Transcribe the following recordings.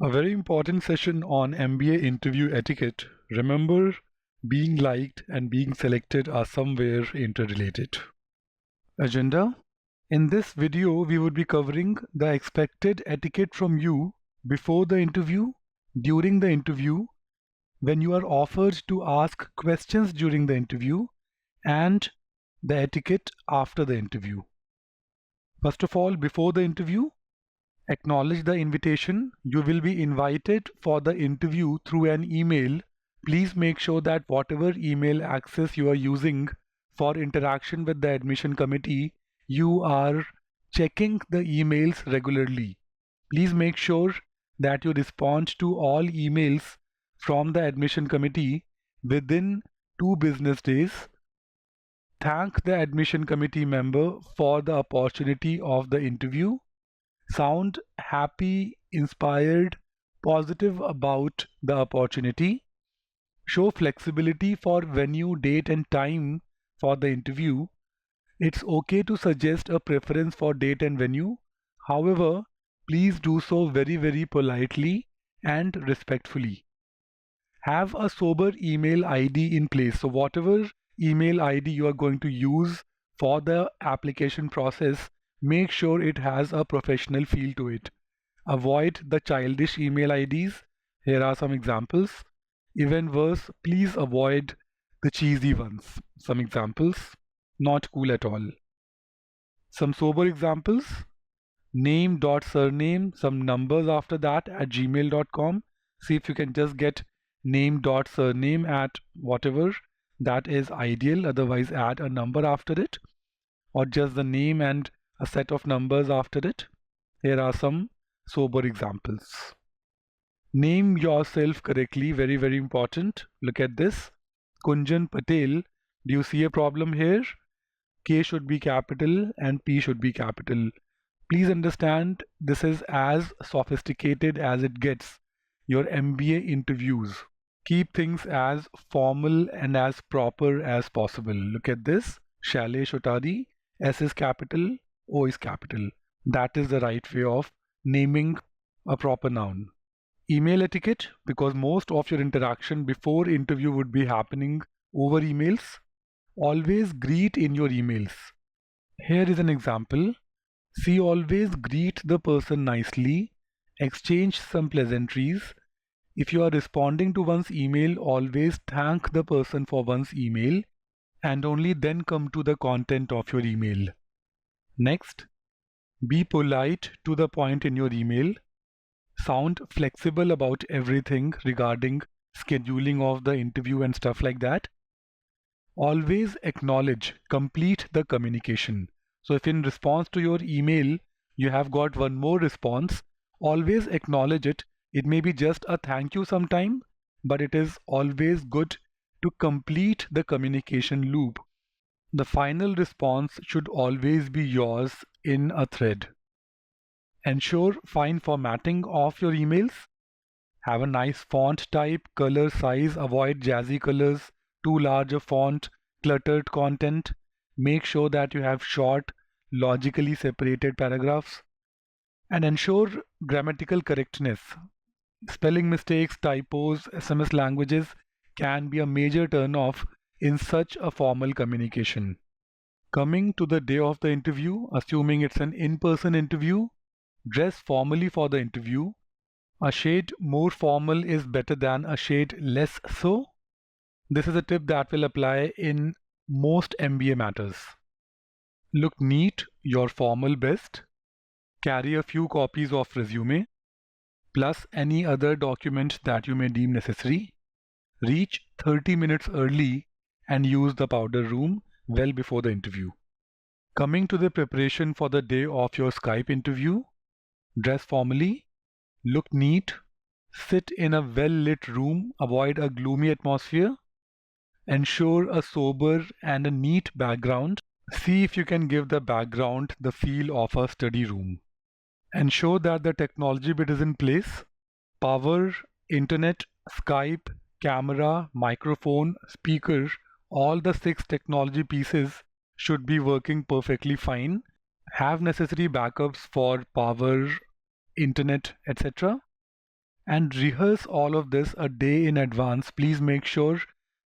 A very important session on MBA interview etiquette. Remember, being liked and being selected are somewhere interrelated. Agenda. In this video, we would be covering the expected etiquette from you before the interview, during the interview, when you are offered to ask questions during the interview, and the etiquette after the interview. First of all, before the interview, acknowledge the invitation. You will be invited for the interview through an email. Please make sure that whatever email access you are using for interaction with the admission committee, you are checking the emails regularly. Please make sure that you respond to all emails from the admission committee within 2 business days. Thank the admission committee member for the opportunity of the interview. Sound happy, inspired, positive about the opportunity. Show flexibility for venue, date, and time for the interview. It's okay to suggest a preference for date and venue. However, please do so very, very politely and respectfully. Have a sober email ID in place. So, whatever email ID you are going to use for the application process, make sure it has a professional feel to it. Avoid the childish email IDs. Here are some examples. Even worse, please avoid the cheesy ones. Some examples, not cool at all. Some sober examples, name.surname, some numbers after that at gmail.com. See if you can just get name.surname at whatever. That is ideal. Otherwise, add a number after it, or just the name and a set of numbers after it. Here are some sober examples. Name yourself correctly, very, very important. Look at this. Kunjan Patel. Do you see a problem here? K should be capital and P should be capital. Please understand, this is as sophisticated as it gets. Your MBA interviews. Keep things as formal and as proper as possible. Look at this. Shalay Shotari. S is capital, O is capital. That is the right way of naming a proper noun. Email etiquette, because most of your interaction before interview would be happening over emails. Always greet in your emails. Here is an example. See, always greet the person nicely. Exchange some pleasantries. If you are responding to one's email, always thank the person for one's email and only then come to the content of your email. Next, be polite to the point in your email. Sound flexible about everything regarding scheduling of the interview and stuff like that. Always acknowledge, complete the communication. So if in response to your email, you have got one more response, always acknowledge it. It may be just a thank you sometime, but it is always good to complete the communication loop. The final response should always be yours in a thread. Ensure fine formatting of your emails. Have a nice font type, color, size. Avoid jazzy colors, too large a font, cluttered content. Make sure that you have short, logically separated paragraphs. And ensure grammatical correctness. Spelling mistakes, typos, SMS languages can be a major turn-off in such a formal communication. Coming to the day of the interview, assuming it's an in-person interview, dress formally for the interview. A shade more formal is better than a shade less so. This is a tip that will apply in most MBA matters. Look neat, your formal best. Carry a few copies of resume, plus any other document that you may deem necessary. Reach 30 minutes early and use the powder room well before the interview. Coming to the preparation for the day of your Skype interview, dress formally, look neat, sit in a well-lit room, avoid a gloomy atmosphere, ensure a sober and a neat background. See if you can give the background the feel of a study room. Ensure that the technology bit is in place. Power, internet, Skype, camera, microphone, speaker, all the 6 technology pieces should be working perfectly fine. Have necessary backups for power, internet, etc. And rehearse all of this a day in advance. Please make sure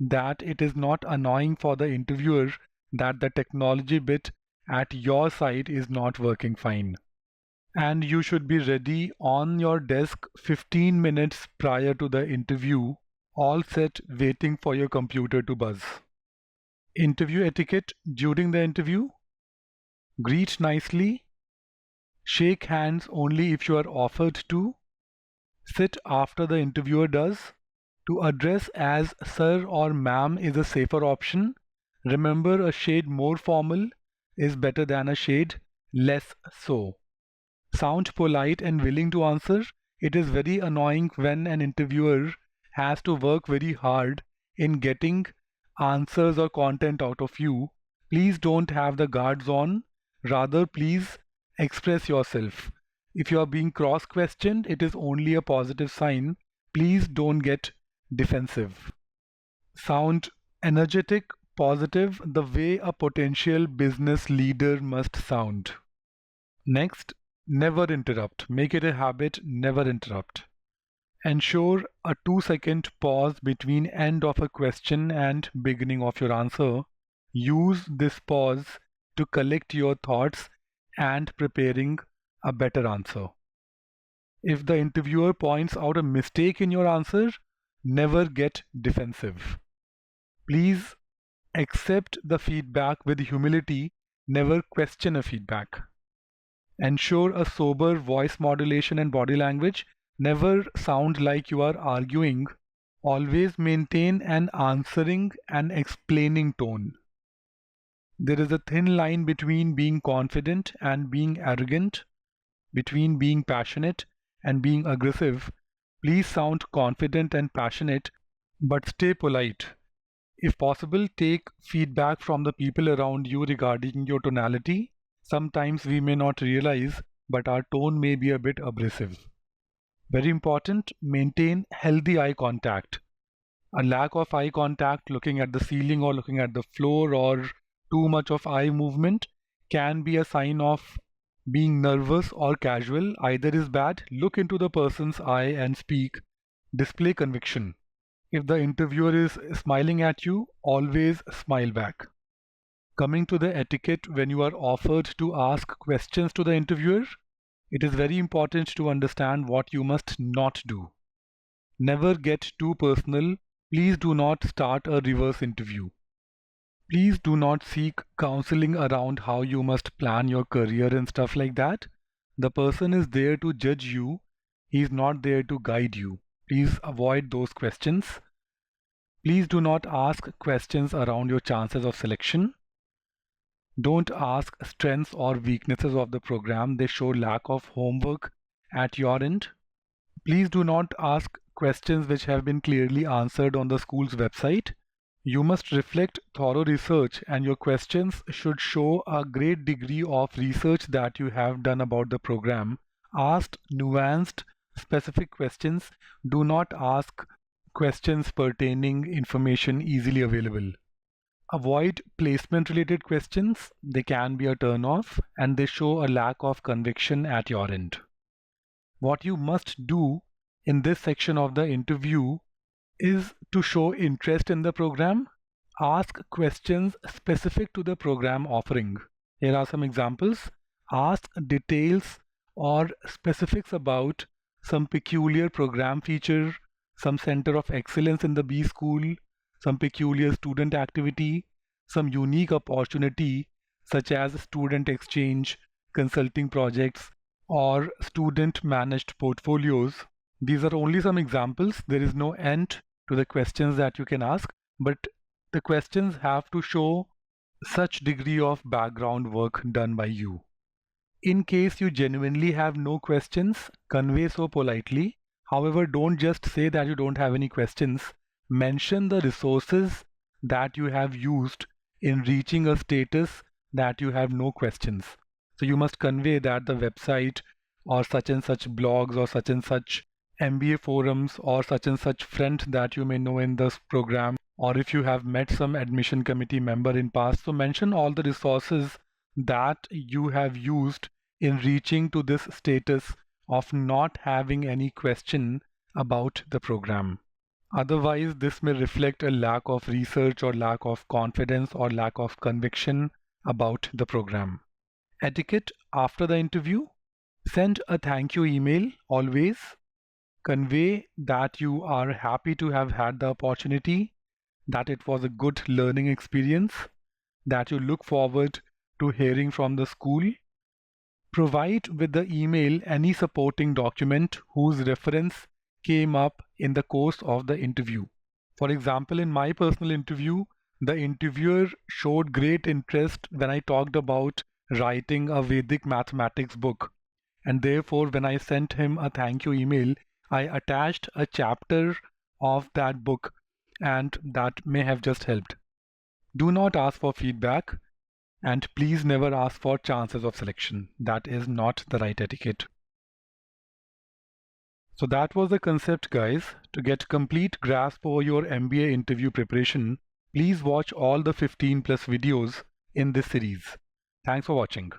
that it is not annoying for the interviewer that the technology bit at your side is not working fine. And you should be ready on your desk 15 minutes prior to the interview, all set, waiting for your computer to buzz. Interview etiquette during the interview: greet nicely, shake hands only if you are offered to, sit after the interviewer does. To address as sir or ma'am is a safer option. Remember, a shade more formal is better than a shade less so. Sound polite and willing to answer. It is very annoying when an interviewer has to work very hard in getting answers or content out of you. Please don't have the guards on. Rather, please express yourself. If you are being cross questioned, it is only a positive sign. Please don't get defensive. Sound energetic, positive, the way a potential business leader must sound. Next, never interrupt. Make it a habit, never interrupt. Ensure a 2-second pause between end of a question and beginning of your answer. Use this pause to collect your thoughts and preparing a better answer. If the interviewer points out a mistake in your answer, never get defensive. Please accept the feedback with humility, never question a feedback. Ensure a sober voice modulation and body language. Never sound like you are arguing. Always maintain an answering and explaining tone. There is a thin line between being confident and being arrogant, between being passionate and being aggressive. Please sound confident and passionate, but stay polite. If possible, take feedback from the people around you regarding your tonality. Sometimes we may not realize, but our tone may be a bit abrasive. Very important, maintain healthy eye contact. A lack of eye contact, looking at the ceiling or looking at the floor, or too much of eye movement can be a sign of being nervous or casual. Either is bad. Look into the person's eye and speak. Display conviction. If the interviewer is smiling at you, always smile back. Coming to the etiquette when you are offered to ask questions to the interviewer, it is very important to understand what you must not do. Never get too personal. Please do not start a reverse interview. Please do not seek counseling around how you must plan your career and stuff like that. The person is there to judge you. He is not there to guide you. Please avoid those questions. Please do not ask questions around your chances of selection. Don't ask strengths or weaknesses of the program. They show lack of homework at your end. Please do not ask questions which have been clearly answered on the school's website. You must reflect thorough research, and your questions should show a great degree of research that you have done about the program. Ask nuanced, specific questions. Do not ask questions pertaining information easily available. Avoid placement related questions. They can be a turn off and they show a lack of conviction at your end. What you must do in this section of the interview is to show interest in the program. Ask questions specific to the program offering. Here are some examples. Ask details or specifics about some peculiar program feature, some center of excellence in the B school, some peculiar student activity, some unique opportunity such as student exchange, consulting projects, or student managed portfolios. These are only some examples. There is no end to the questions that you can ask, but the questions have to show such degree of background work done by you. In case you genuinely have no questions, convey so politely. However, don't just say that you don't have any questions. Mention the resources that you have used in reaching a status that you have no questions. So you must convey that the website or such and such blogs or such and such MBA forums or such and such friend that you may know in this program, or if you have met some admission committee member in past. So mention all the resources that you have used in reaching to this status of not having any question about the program. Otherwise, this may reflect a lack of research or lack of confidence or lack of conviction about the program. Etiquette after the interview: send a thank you email always. Convey that you are happy to have had the opportunity, that it was a good learning experience, that you look forward to hearing from the school. Provide with the email any supporting document whose reference came up in the course of the interview. For example, in my personal interview, the interviewer showed great interest when I talked about writing a Vedic mathematics book. And therefore, when I sent him a thank you email, I attached a chapter of that book, and that may have just helped. Do not ask for feedback, and please never ask for chances of selection. That is not the right etiquette. So that was the concept, guys. To get complete grasp over your MBA interview preparation, please watch all the 15+ videos in this series. Thanks for watching.